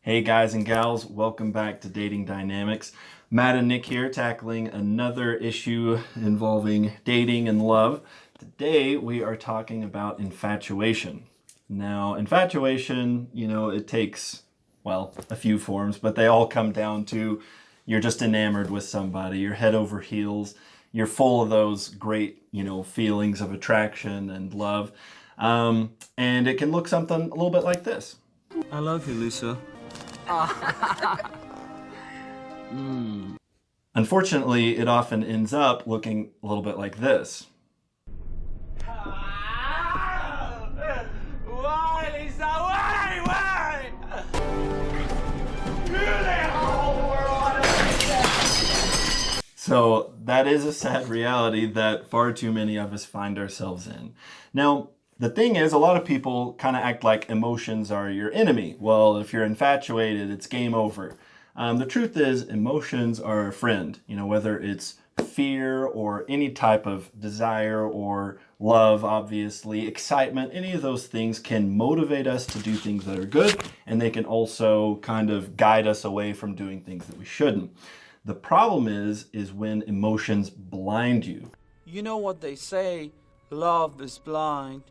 Hey guys and gals, welcome back to Dating Dynamics. Matt and Nick here tackling another issue involving dating and love. Today we are talking about infatuation. Now, infatuation, it takes, a few forms, but they all come down to you're just enamored with somebody, you're head over heels, you're full of those great, feelings of attraction and love. And it can look something a little bit like this. I love you, Lisa. Unfortunately, it often ends up looking a little bit like this. Why, Lisa? Why? So that is a sad reality that far too many of us find ourselves in. Now, the thing is, a lot of people kind of act like emotions are your enemy. Well, if you're infatuated, it's game over. The truth is, emotions are a friend. Whether it's fear or any type of desire or love, obviously, excitement, any of those things can motivate us to do things that are good, and they can also kind of guide us away from doing things that we shouldn't. The problem is when emotions blind you. You know what they say, love is blind.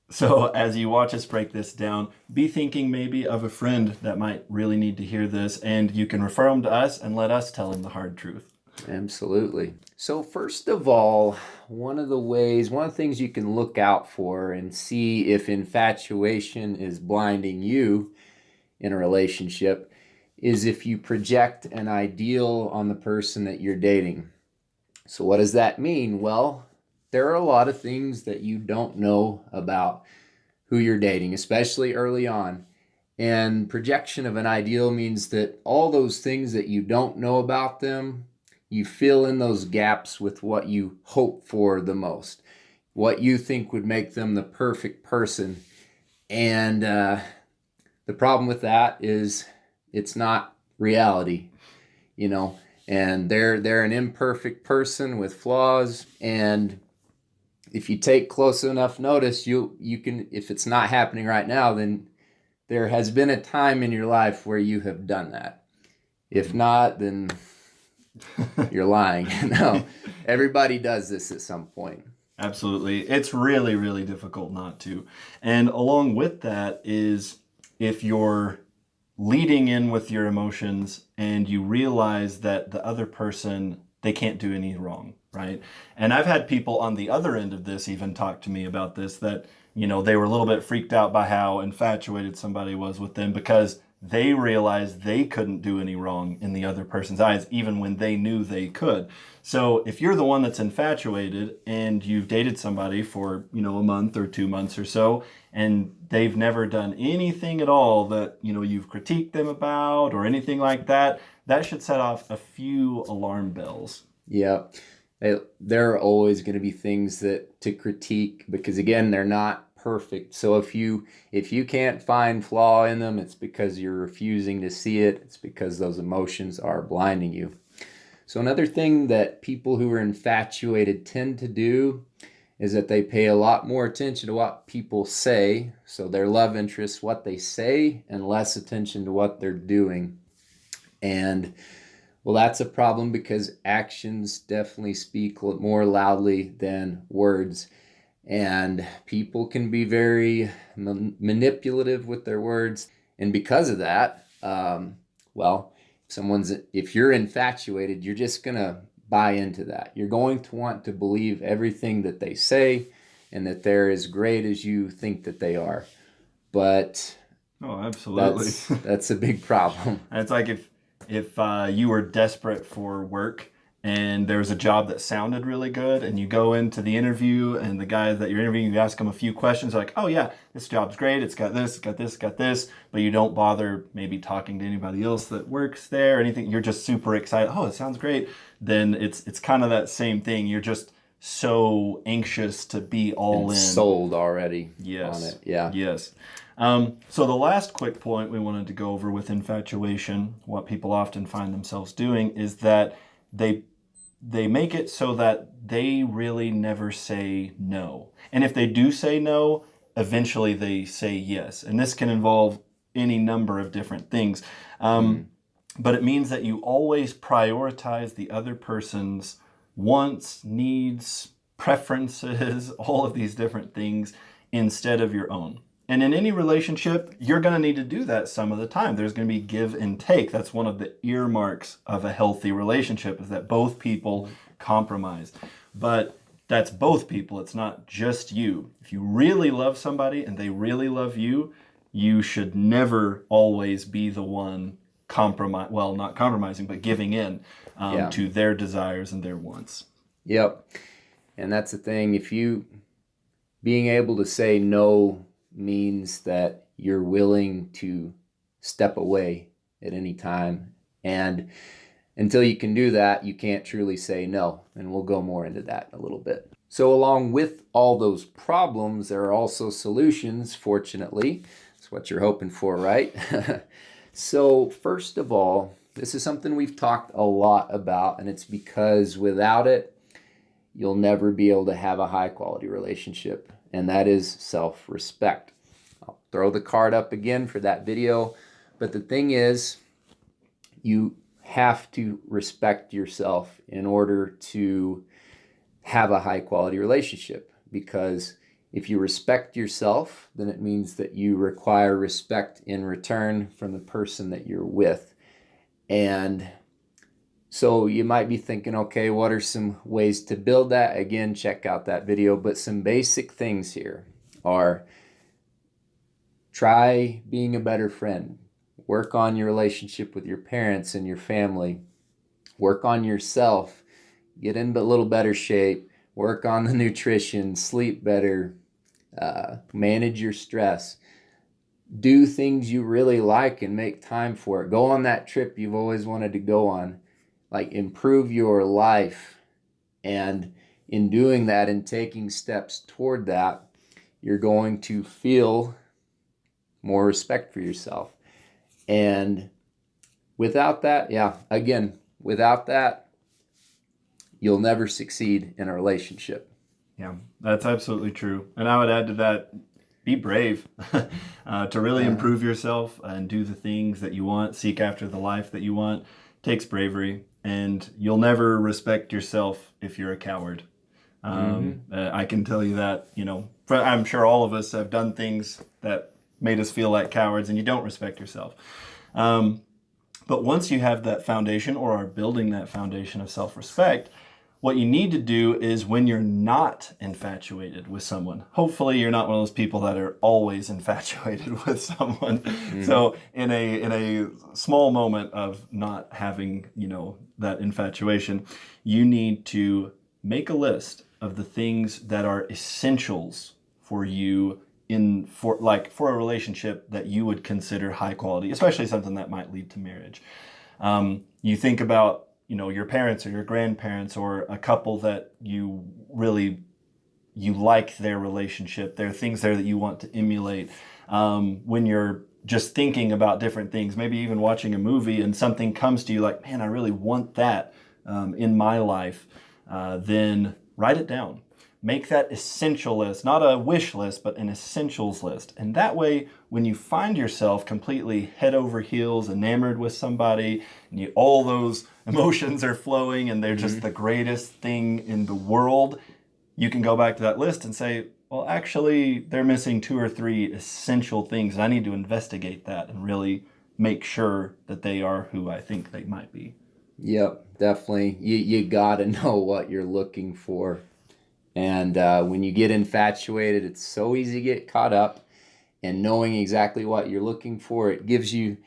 So as you watch us break this down, be thinking maybe of a friend that might really need to hear this, and you can refer them to us and let us tell them the hard truth. Absolutely. So first of all, one of the things you can look out for and see if infatuation is blinding you in a relationship is if you project an ideal on the person that you're dating. So what does that mean? Well, there are a lot of things that you don't know about who you're dating, especially early on. And projection of an ideal means that all those things that you don't know about them, you fill in those gaps with what you hope for the most, what you think would make them the perfect person. And the problem with that is it's not reality, and they're an imperfect person with flaws. And if you take close enough notice, you can, if it's not happening right now, then there has been a time in your life where you have done that. If not, then you're lying. No, everybody does this at some point. Absolutely. It's really, really difficult not to. And along with that is if you're leading in with your emotions and you realize that the other person, they can't do any wrong, right? And I've had people on the other end of this even talk to me about this, that, they were a little bit freaked out by how infatuated somebody was with them because they realized they couldn't do any wrong in the other person's eyes, even when they knew they could. So if you're the one that's infatuated and you've dated somebody for, a month or 2 months or so, and they've never done anything at all that, you've critiqued them about or anything like that, that should set off a few alarm bells. Yeah. There are always going to be things to critique because, again, they're not perfect. So if you can't find flaw in them, it's because you're refusing to see it. It's because those emotions are blinding you. So another thing that people who are infatuated tend to do is that they pay a lot more attention to what people say, so their love interests, what they say, and less attention to what they're doing. And well, that's a problem because actions definitely speak more loudly than words. And people can be very manipulative with their words. And because of that, if you're infatuated, you're just going to buy into that. You're going to want to believe everything that they say and that they're as great as you think that they are. But oh, absolutely. That's a big problem. It's like if you were desperate for work and there was a job that sounded really good and you go into the interview and the guy that you're interviewing, you ask him a few questions like, oh yeah, this job's great, it's got this, got this, got this, but you don't bother maybe talking to anybody else that works there or anything. You're just super excited. Oh, it sounds great. Then it's kind of that same thing. You're just so anxious to be all in. Sold already. Yes. On it. Yeah. Yes. So the last quick point we wanted to go over with infatuation, what people often find themselves doing is that they make it so that they really never say no. And if they do say no, eventually they say yes. And this can involve any number of different things. But it means that you always prioritize the other person's wants, needs, preferences, all of these different things instead of your own. And in any relationship, you're going to need to do that some of the time. There's going to be give and take. That's one of the earmarks of a healthy relationship, is that both people compromise. But that's both people. It's not just you. If you really love somebody and they really love you, you should never always be the one not compromising, but giving in to their desires and their wants. Yep. And that's the thing. If you being able to say no means that you're willing to step away at any time. And until you can do that, you can't truly say no. And we'll go more into that in a little bit. So along with all those problems, there are also solutions, fortunately. That's what you're hoping for, right? So first of all, this is something we've talked a lot about, and it's because without it, you'll never be able to have a high quality relationship, and that is self-respect. I'll throw the card up again for that video, but the thing is, you have to respect yourself in order to have a high quality relationship, because if you respect yourself, then it means that you require respect in return from the person that you're with. And so you might be thinking, okay, what are some ways to build that? Again, check out that video. But some basic things here are: try being a better friend. Work on your relationship with your parents and your family. Work on yourself. Get in a little better shape. Work on the nutrition. Sleep better. Manage your stress. Do things you really like and make time for it. Go on that trip you've always wanted to go on. Like, improve your life. And in doing that and taking steps toward that, you're going to feel more respect for yourself. And without that, without that, you'll never succeed in a relationship. Yeah, that's absolutely true. And I would add to that, be brave to really improve yourself and do the things that you want, seek after the life that you want. Takes bravery, and you'll never respect yourself if you're a coward. I can tell you that, I'm sure all of us have done things that made us feel like cowards, and you don't respect yourself. But once you have that foundation, or are building that foundation of self-respect, what you need to do is, when you're not infatuated with someone, hopefully you're not one of those people that are always infatuated with someone. So in a small moment of not having, that infatuation, you need to make a list of the things that are essentials for you for a relationship that you would consider high quality, especially something that might lead to marriage. You think about your parents or your grandparents, or a couple that you like their relationship. There are things there that you want to emulate. When you're just thinking about different things, maybe even watching a movie and something comes to you like, man, I really want that in my life, then write it down. Make that essential list, not a wish list, but an essentials list. And that way, when you find yourself completely head over heels enamored with somebody, and all those emotions are flowing and they're just the greatest thing in the world, you can go back to that list and say, well, actually, they're missing 2 or 3 essential things, and I need to investigate that and really make sure that they are who I think they might be. Yep, definitely. You got to know what you're looking for. And when you get infatuated, it's so easy to get caught up. And knowing exactly what you're looking for, it gives you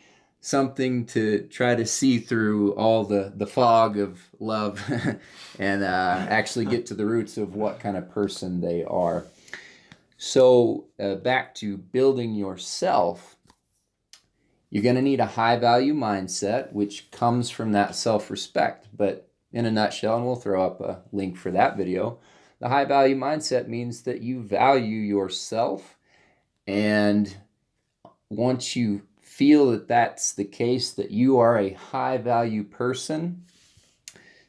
something to try to see through all the fog of love and actually get to the roots of what kind of person they are. So back to building yourself, you're going to need a high-value mindset, which comes from that self-respect. But in a nutshell, and we'll throw up a link for that video, the high-value mindset means that you value yourself, and once you feel that that's the case, that you are a high-value person,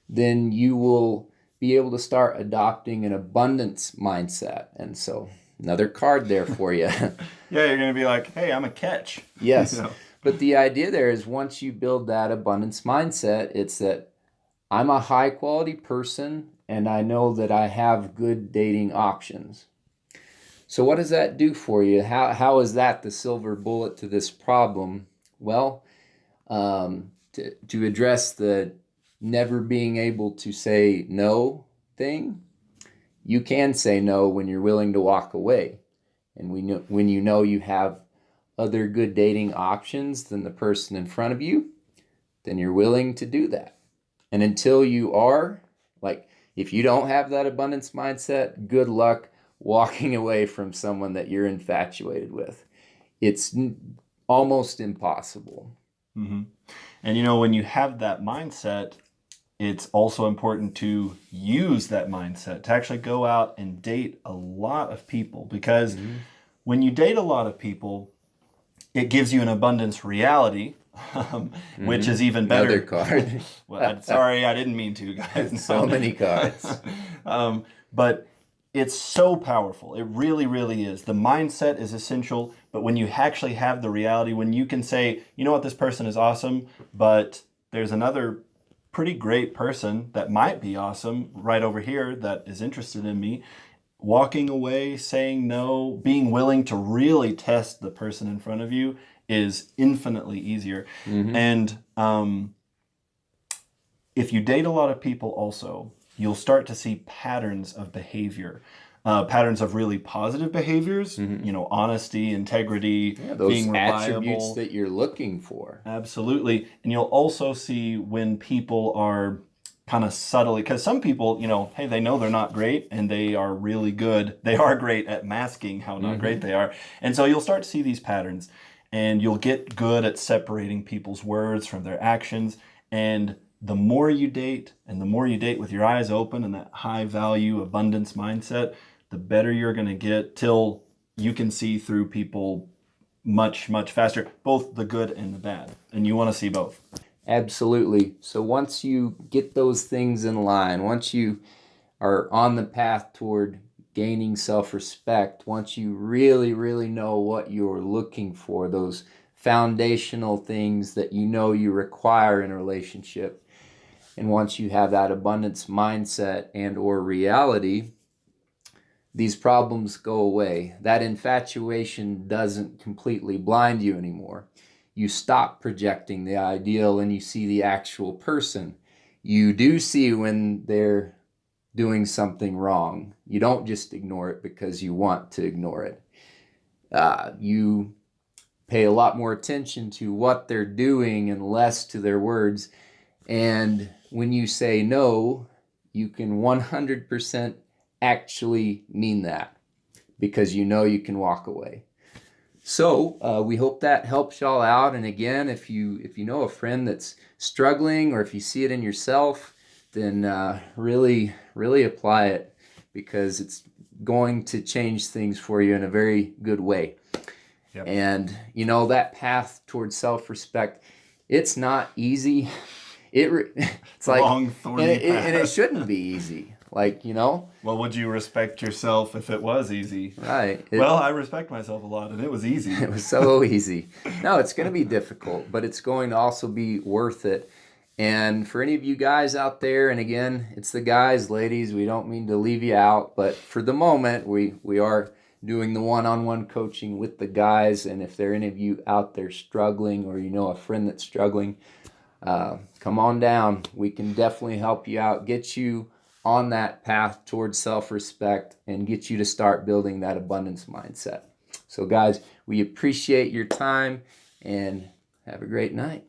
then you will be able to start adopting an abundance mindset. And so Another card there for you. Yeah, you're going to be like, hey, I'm a catch. Yes. You know? But the idea there is once you build that abundance mindset, it's that I'm a high quality person and I know that I have good dating options. So what does that do for you? How is that the silver bullet to this problem? Well, to address the never being able to say no thing, you can say no when you're willing to walk away. And when you know you have other good dating options than the person in front of you, then you're willing to do that. And until you are, like, if you don't have that abundance mindset, good luck walking away from someone that you're infatuated with. It's almost impossible. Mm-hmm. And you know, when you have that mindset, it's also important to use that mindset to actually go out and date a lot of people, because when you date a lot of people, it gives you an abundance reality, which is even better. Another card. Well, sorry, I didn't mean to, guys. No. So many cards. But it's so powerful. It really, really is. The mindset is essential, but when you actually have the reality, when you can say, you know what, this person is awesome, but there's another pretty great person that might be awesome right over here that is interested in me, walking away, saying no, being willing to really test the person in front of you is infinitely easier. And if you date a lot of people also, you'll start to see patterns of behavior, patterns of really positive behaviors, you know, honesty, integrity, those being reliable. attributes that you're looking for. Absolutely. And you'll also see when people are kind of subtly, because some people, you know, hey, they know they're not great and they are really good. They are great at masking how not great they are. And so you'll start to see these patterns and you'll get good at separating people's words from their actions. And the more you date and the more you date with your eyes open and that high value abundance mindset, the better you're going to get till you can see through people much, much faster, both the good and the bad. And you want to see both. Absolutely. So once you get those things in line, once you are on the path toward gaining self-respect, once you really, really know what you're looking for, those foundational things that you know you require in a relationship, and once you have that abundance mindset and or reality, these problems go away. That infatuation doesn't completely blind you anymore. You stop projecting the ideal and you see the actual person. You do see when they're doing something wrong. You don't just ignore it because you want to ignore it. You pay a lot more attention to what they're doing and less to their words. And when you say no, you can 100% actually mean that because you know you can walk away. So we hope that helps y'all out. And again, if you know a friend that's struggling or if you see it in yourself, then really apply it because it's going to change things for you in a very good way. Yep. And you know, that path towards self-respect, it's not easy. It's like long, thorny path. And it shouldn't be easy. Like, you know. Well, would you respect yourself if it was easy? Right. Well, I respect myself a lot, and it was easy. It was so easy. No, it's going to be difficult, but it's going to also be worth it. And for any of you guys out there, and again, it's the guys, ladies, we don't mean to leave you out, but for the moment, we are doing the one-on-one coaching with the guys. And if there are any of you out there struggling or you know a friend that's struggling, come on down. We can definitely help you out, get you on that path towards self-respect and get you to start building that abundance mindset. So guys, we appreciate your time and have a great night.